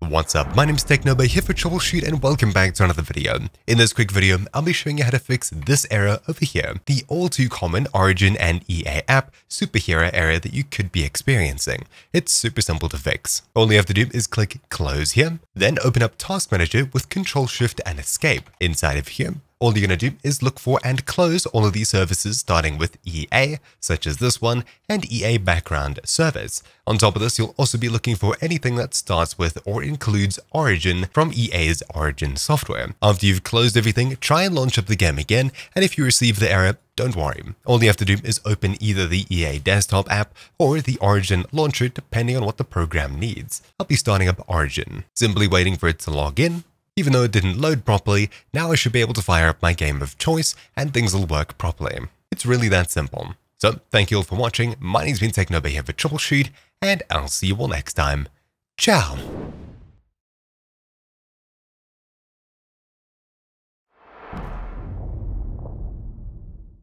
What's up, my name is Technobo here for Troubleshoot and welcome back to another video. In this quick video, I'll be showing you how to fix this error over here, the all too common Origin and EA app superhero error that you could be experiencing. It's super simple to fix. All you have to do is click close here, then open up Task Manager with Control Shift and Escape. Inside of here, all you're going to do is look for and close all of these services starting with EA, such as this one, and EA Background Service. On top of this, you'll also be looking for anything that starts with or includes Origin from EA's Origin software. After you've closed everything, try and launch up the game again, and if you receive the error, don't worry. All you have to do is open either the EA desktop app or the Origin launcher depending on what the program needs. I'll be starting up Origin, simply waiting for it to log in. Even though it didn't load properly, now I should be able to fire up my game of choice and things will work properly. It's really that simple. So thank you all for watching, my name's been Technobo here for Troubleshoot, and I'll see you all next time. Ciao!